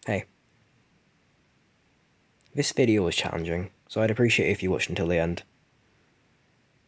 Hey, this video was challenging, so I'd appreciate if you watched until the end.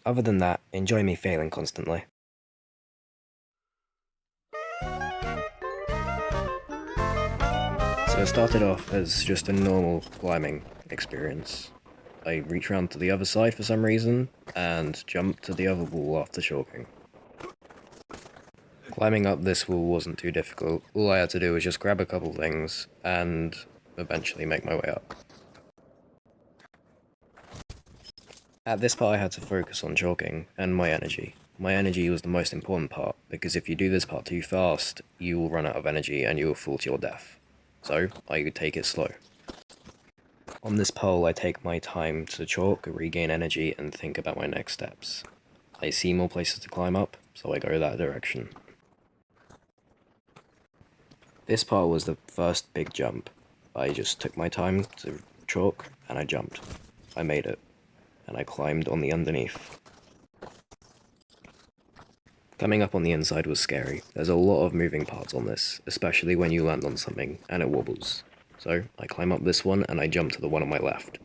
Other than that, enjoy me failing constantly. So it started off as just a normal climbing experience. I reached around to the other side for some reason, and jumped to the other wall after chalking. Climbing up this wall wasn't too difficult. All I had to do was just grab a couple things, and eventually make my way up. At this part I had to focus on chalking, and my energy. My energy was the most important part, because if you do this part too fast, you will run out of energy and you will fall to your death. So, I would take it slow. On this pole I take my time to chalk, regain energy, and think about my next steps. I see more places to climb up, so I go that direction. This part was the first big jump. I just took my time to chalk, and I jumped. I made it, and I climbed on the underneath. Coming up on the inside was scary. There's a lot of moving parts on this, especially when you land on something and it wobbles. So, I climb up this one and I jump to the one on my left.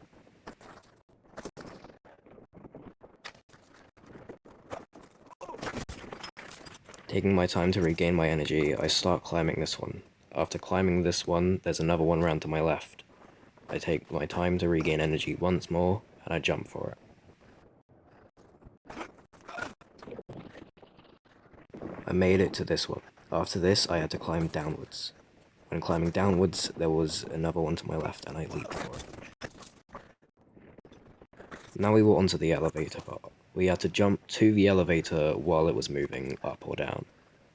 Taking my time to regain my energy, I start climbing this one. After climbing this one, there's another one round to my left. I take my time to regain energy once more, and I jump for it. I made it to this one. After this, I had to climb downwards. When climbing downwards, there was another one to my left, and I leaped for it. Now we were onto the elevator part. We had to jump to the elevator while it was moving up or down.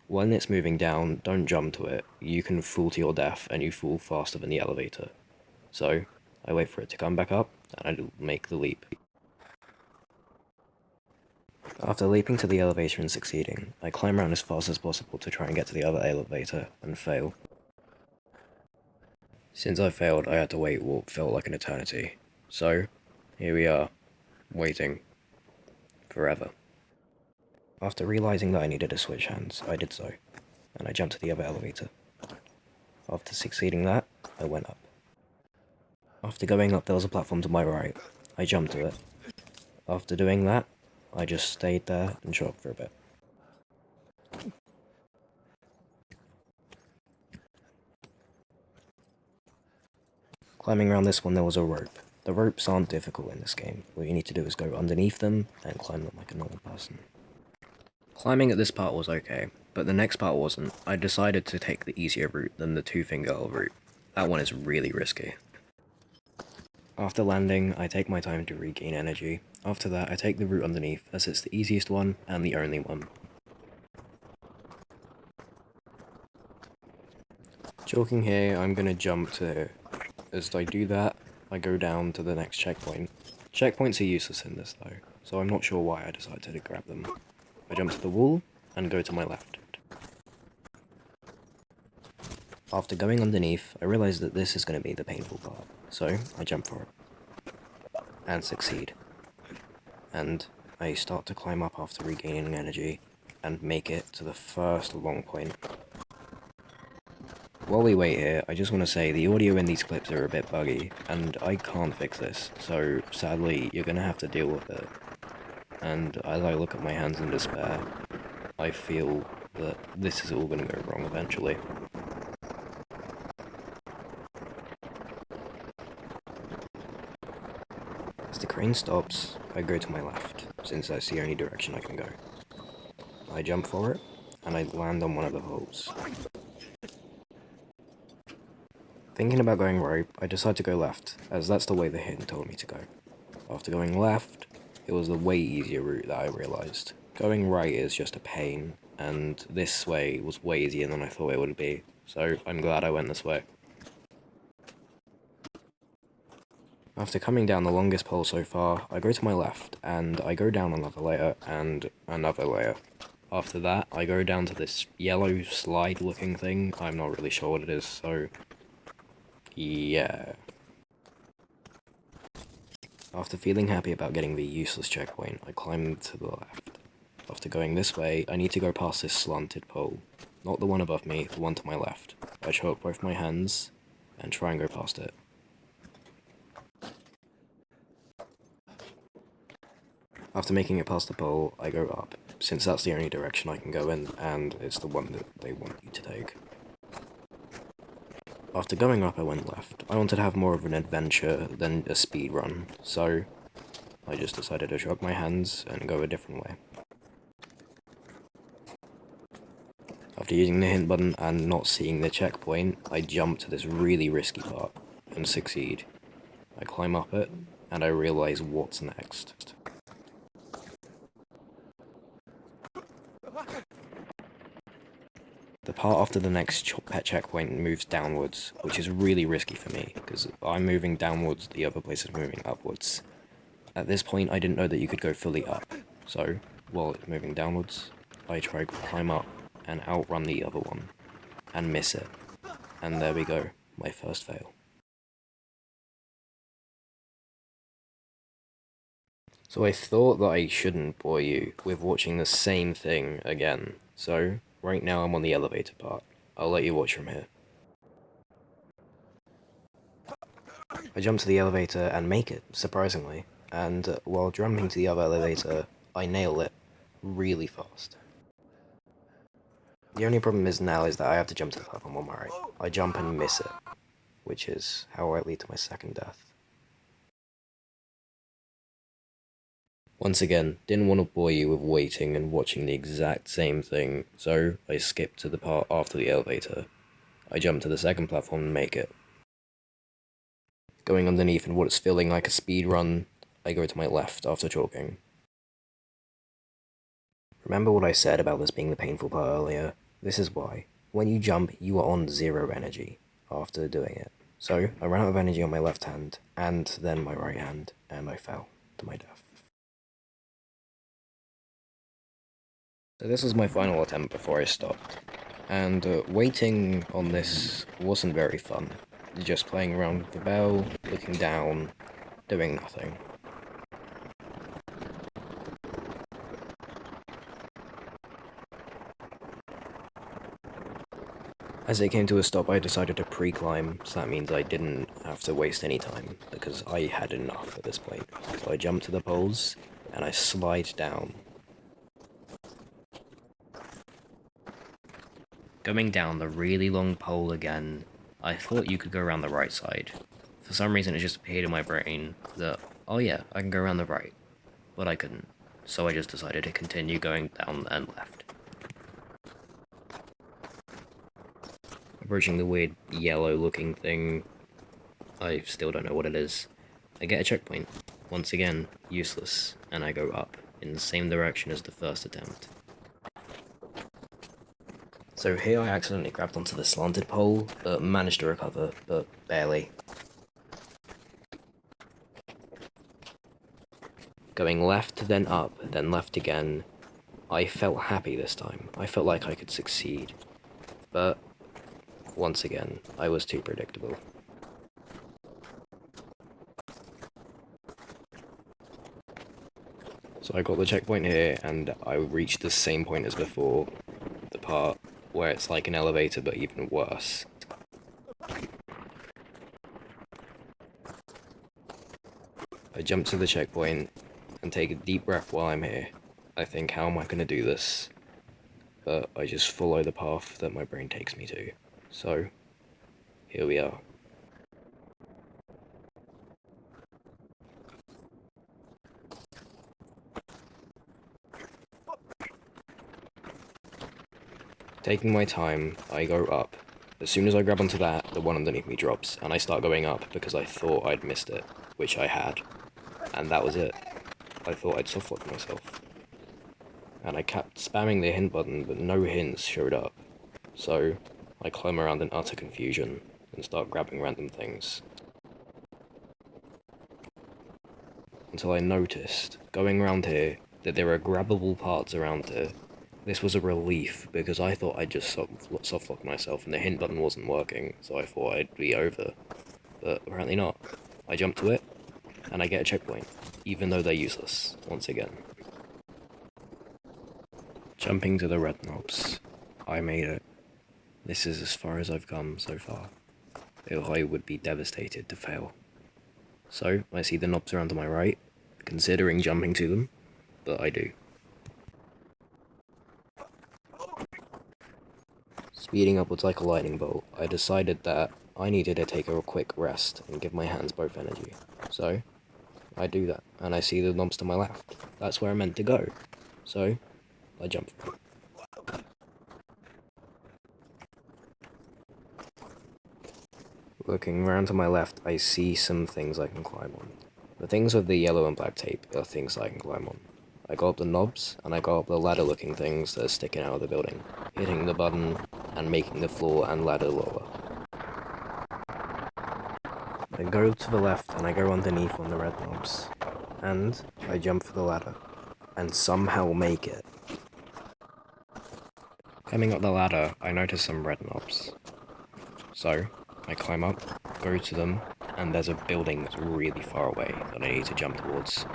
When it's moving down, don't jump to it. You can fall to your death, and you fall faster than the elevator. So, I wait for it to come back up, and I make the leap. After leaping to the elevator and succeeding, I climb around as fast as possible to try and get to the other elevator, and fail. Since I failed, I had to wait what felt like an eternity. So, here we are, waiting. Forever. After realizing that I needed to switch hands, I did so, and I jumped to the other elevator. After succeeding that, I went up. After going up, there was a platform to my right. I jumped to it. After doing that, I just stayed there and chalked for a bit. Climbing around this one, there was a rope. The ropes aren't difficult in this game. What you need to do is go underneath them and climb them like a normal person. Climbing at this part was okay, but the next part wasn't. I decided to take the easier route than the two-finger route. That one is really risky. After landing, I take my time to regain energy. After that, I take the route underneath, as it's the easiest one and the only one. Chalking here, I'm gonna jump to... As I do that, I go down to the next checkpoint. Checkpoints are useless in this though, so I'm not sure why I decided to grab them. I jump to the wall, and go to my left. After going underneath, I realize that this is going to be the painful part, so I jump for it. And succeed. And I start to climb up after regaining energy, and make it to the first long point. While we wait here, I just want to say the audio in these clips are a bit buggy, and I can't fix this, so sadly you're going to have to deal with it. And as I look at my hands in despair, I feel that this is all going to go wrong eventually. As the crane stops, I go to my left, since that's the only direction I can go. I jump for it, and I land on one of the holes. Thinking about going right, I decide to go left, as that's the way the hidden told me to go. After going left, it was the way easier route that I realized. Going right is just a pain, and this way was way easier than I thought it would be, so I'm glad I went this way. After coming down the longest pole so far, I go to my left, and I go down another layer, and another layer. After that, I go down to this yellow slide-looking thing. I'm not really sure what it is, so... yeah. After feeling happy about getting the useless checkpoint, I climb to the left. After going this way, I need to go past this slanted pole. Not the one above me, the one to my left. I choke both my hands, and try and go past it. After making it past the pole, I go up, since that's the only direction I can go in, and it's the one that they want you to take. After going up, I went left. I wanted to have more of an adventure than a speed run, so I just decided to shrug my hands and go a different way. After using the hint button and not seeing the checkpoint, I jump to this really risky part and succeed. I climb up it, and I realize what's next. The part after the next pet checkpoint moves downwards, which is really risky for me, because I'm moving downwards, the other place is moving upwards. At this point, I didn't know that you could go fully up, so, while it's moving downwards, I try to climb up and outrun the other one, and miss it. And there we go, my first fail. So I thought that I shouldn't bore you with watching the same thing again, so right now I'm on the elevator part. I'll let you watch from here. I jump to the elevator and make it, surprisingly, and while jumping to the other elevator, I nail it really fast. The only problem is now is that I have to jump to the platform on my right. I jump and miss it, which is how I lead to my second death. Once again, didn't want to bore you with waiting and watching the exact same thing, so I skipped to the part after the elevator. I jump to the second platform and make it. Going underneath in what is feeling like a speed run, I go to my left after chalking. Remember what I said about this being the painful part earlier? This is why. When you jump, you are on 0 energy after doing it. So, I ran out of energy on my left hand, and then my right hand, and I fell to my death. So this was my final attempt before I stopped, and waiting on this wasn't very fun. Just playing around with the bell, looking down, doing nothing. As it came to a stop, I decided to pre-climb, so that means I didn't have to waste any time, because I had enough at this point. So I jumped to the poles, and I slide down. Going down the really long pole again, I thought you could go around the right side. For some reason it just appeared in my brain that, oh yeah, I can go around the right, but I couldn't, so I just decided to continue going down and left. Approaching the weird yellow looking thing, I still don't know what it is. I get a checkpoint. Once again, useless, and I go up, in the same direction as the first attempt. So here I accidentally grabbed onto the slanted pole, but managed to recover, but barely. Going left, then up, then left again, I felt happy this time. I felt like I could succeed. But, once again, I was too predictable. So I got the checkpoint here, and I reached the same point as before, the part where it's like an elevator but even worse. I jump to the checkpoint and take a deep breath while I'm here. I think, how am I going to do this? But I just follow the path that my brain takes me to. So, here we are. Taking my time, I go up. As soon as I grab onto that, the one underneath me drops, and I start going up because I thought I'd missed it, which I had. And that was it. I thought I'd softlock myself. And I kept spamming the hint button, but no hints showed up. So, I climb around in utter confusion, and start grabbing random things. Until I noticed, going around here, that there are grabbable parts around here. This was a relief, because I thought I'd just softlock myself and the hint button wasn't working, so I thought I'd be over. But apparently not. I jump to it, and I get a checkpoint, even though they're useless, once again. Jumping to the red knobs. I made it. This is as far as I've come so far. I would be devastated to fail. So, I see the knobs around to my right, considering jumping to them, but I do. Speeding upwards like a lightning bolt, I decided that I needed to take a quick rest and give my hands both energy. So, I do that, and I see the knobs to my left. That's where I'm meant to go. So, I jump for it. Looking around to my left, I see some things I can climb on. The things with the yellow and black tape are things I can climb on. I got up the knobs, and I got up the ladder-looking things that are sticking out of the building, hitting the button and making the floor and ladder lower. I go to the left, and I go underneath on the red knobs, and I jump for the ladder, and somehow make it. Climbing up the ladder, I notice some red knobs. So, I climb up, go to them, and there's a building that's really far away that I need to jump towards.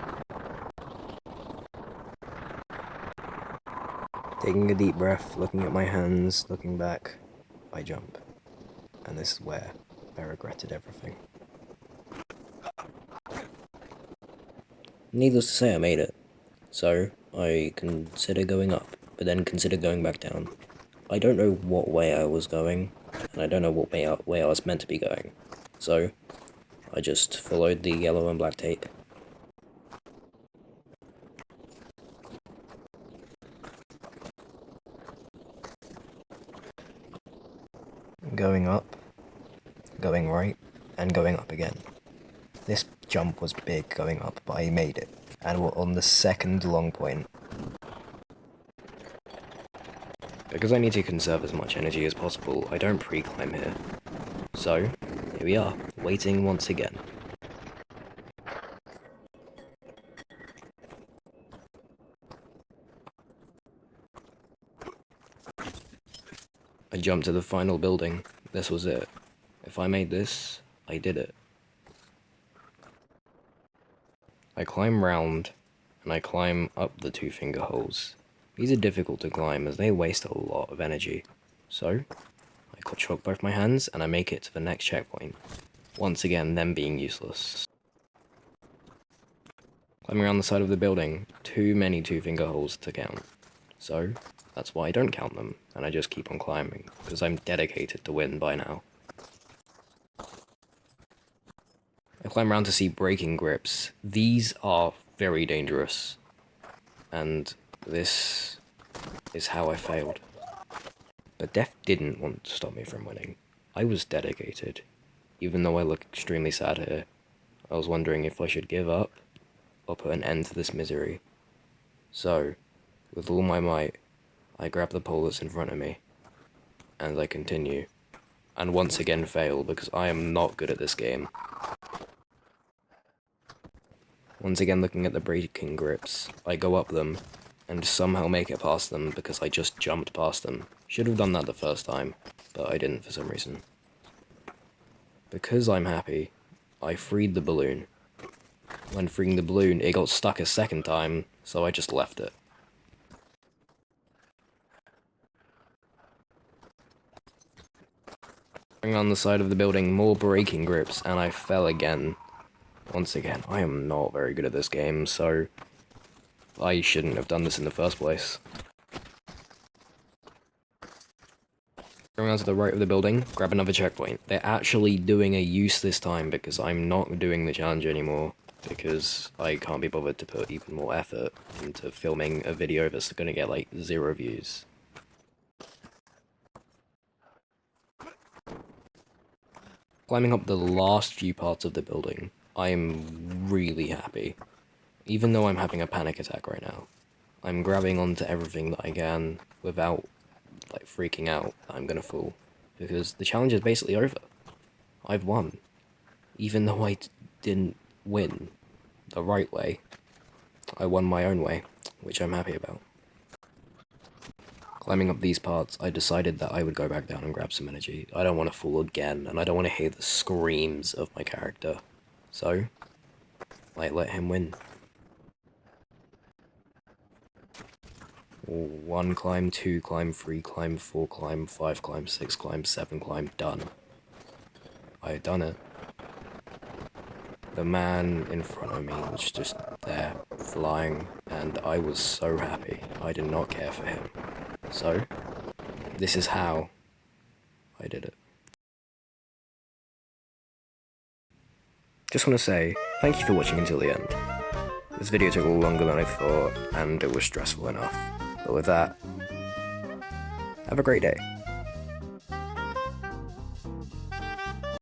Taking a deep breath, looking at my hands, looking back, I jump. And this is where I regretted everything. Needless to say, I made it. So, I consider going up, but then consider going back down. I don't know what way I was going, and I don't know what way I was meant to be going. So, I just followed the yellow and black tape. Going up, going right, and going up again. This jump was big going up, but I made it, and we're on the second long point. Because I need to conserve as much energy as possible, I don't pre-climb here. So, here we are, waiting once again. I jumped to the final building. This was it. If I made this, I did it. I climb round, and I climb up the two finger holes. These are difficult to climb as they waste a lot of energy. So, I chalk both my hands and I make it to the next checkpoint. Once again, them being useless. Climbing around the side of the building, too many two finger holes to count. So, that's why I don't count them, and I just keep on climbing, because I'm dedicated to win by now. I climb around to see braking grips. These are very dangerous. And this is how I failed. But death didn't want to stop me from winning. I was dedicated. Even though I look extremely sad here, I was wondering if I should give up or put an end to this misery. So, with all my might, I grab the pole that's in front of me, and I continue. And once again fail, because I am not good at this game. Once again looking at the braking grips, I go up them, and somehow make it past them because I just jumped past them. Should have done that the first time, but I didn't for some reason. Because I'm happy, I freed the balloon. When freeing the balloon, it got stuck a second time, so I just left it. On the side of the building, more braking grips, and I fell again. Once again, I am not very good at this game, so I shouldn't have done this in the first place. Going around to the right of the building, grab another checkpoint. They're actually doing a use this time because I'm not doing the challenge anymore, because I can't be bothered to put even more effort into filming a video that's gonna get like 0 views. Climbing up the last few parts of the building, I am really happy. Even though I'm having a panic attack right now. I'm grabbing onto everything that I can without, like, freaking out that I'm gonna fall. Because the challenge is basically over. I've won. Even though I didn't win the right way, I won my own way, which I'm happy about. Climbing up these parts, I decided that I would go back down and grab some energy. I don't want to fall again, and I don't want to hear the screams of my character. So, I let him win. 1 climb, 2 climb, 3 climb, 4 climb, 5 climb, 6 climb, 7 climb, done. I had done it. The man in front of me was just there, flying, and I was so happy. I did not care for him. So, this is how I did it. Just want to say, thank you for watching until the end. This video took longer than I thought, and it was stressful enough. But with that, have a great day.